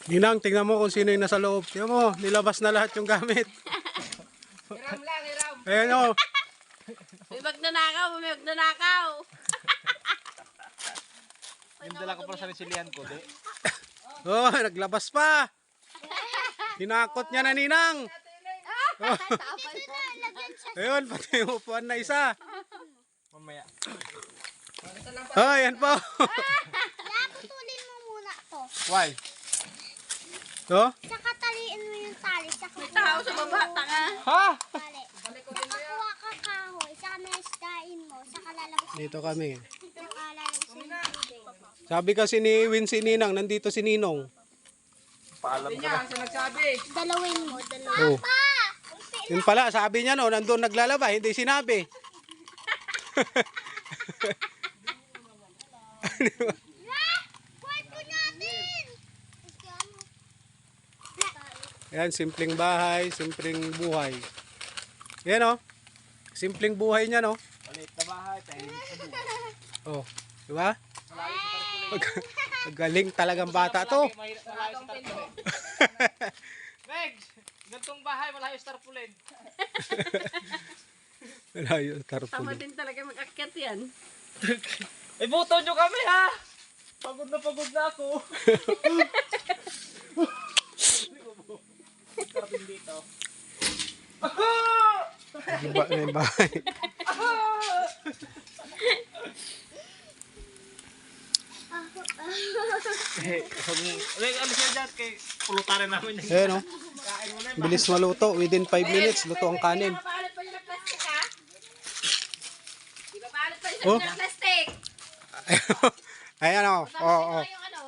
Ninang, tingnan mo kung sino yung nasa loob. Tingnan mo, nilabas na lahat yung gamit. Hiram lang, hiram. Ayan o. May magnanakaw, may magnanakaw. Yung dala ko para sa resilian ko, di. Oh, naglabas pa. Hinakot niya na Ninang. Oh. Ayun, pati yung upuan na isa. Mamaya. Oh, yan po. Laputulin mo muna to. Why? Oh, Saka taliin mo yung tali. Saka May tao sa baba, tanga. Ha? tali. Nakakuha ka kahoy. Saka mesdain mo. Saka lalabas dito kami. Saka lalabas yung tubig. Sabi kasi ni Wincy Ninang, nandito si Ninong. Paalam ka na. Siya nagsabi. Dalawin mo. Oh. Yun pala, sabi niya no, nandun naglalaba, hindi sinabi. Kwarto natin! Yan, simpleng bahay, simpleng buhay. Yan o. Simpleng buhay niya no. Maliit na bahay, tahimik sa buhay. Oh, di ba? Galing talagang bata to. Malayo sa tarpulin. Meg, gantong bahay, malayo sa tarpulin. Malayo Tama tarpulin. din talaga mag-akyat yan. Ibuto nyo kami ha! Pagod na ako. Karapin dito. Iba na yung bahay. Ano siya dyan kay pulutarin namin yun. Ayan o. Bilis maluto. Within 5 minutes, luto ang kanin. Pinapaalit pa yun ng plastic, ha? Pinapaalit pa yun Oh. ng plastic. Ayan o. Oh, oh. Yung ano,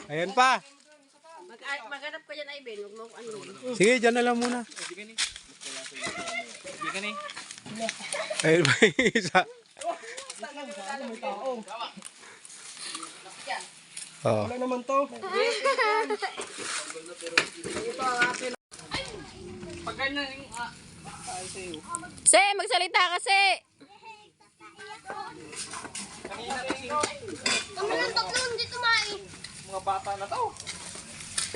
Ayan pa. maghanap ka dyan, Iben. Huwag mo ano. Sige, dyan na lang muna. Hindi ka ni. Ayan pa yung isa. Oh. Wala naman to. Pag ganyan yung... ay sa'yo. Se, magsalita kasi. Kanina kasi Kami lang tatlo hindi tumain. mga bata na to.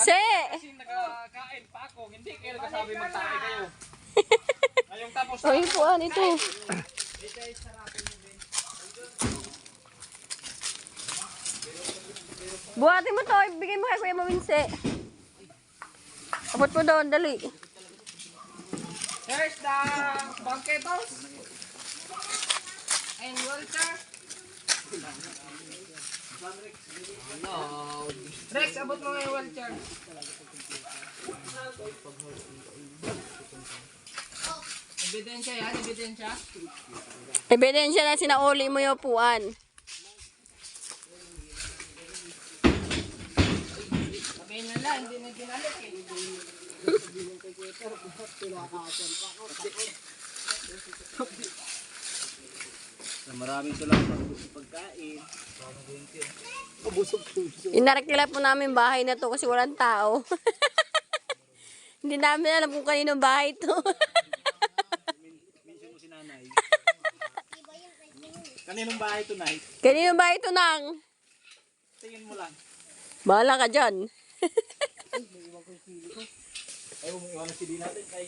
Se. Kasi nakakain pa ako. Hindi kayo nagsasabi magtae kayo. Ngayong tapos Oh, yung puan ito. Buhatin mo to. Ibigay mo kay Kuya Mawinse. Abot mo doon, dali. here's the banquetos. And Walter. Rex, abot mo ngayon Walter. Ebidensya yan, ebidensya. Ebidensya na sinauli mo yung puan. Sabihin na lang, hindi na ginalik eh. Maraming salamat sa pagkain. Inarekila po namin bahay na to kasi walang tao. Hindi namin alam kung kaninong bahay to. Mention mo si nanay. Kaninong bahay tonight? Kaninong bahay to nang? Tingin mo lang. Bahala ka dyan. Ay, umiiwanan si Di natin kay...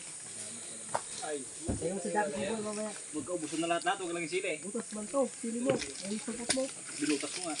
Ay, ayun si Dr. Boy mamaya. Magkaubusan na lahat-lahat, huwag lang yung sili. Butas man to, sili mo. Ay, sapot mo. Bilutas mo nga.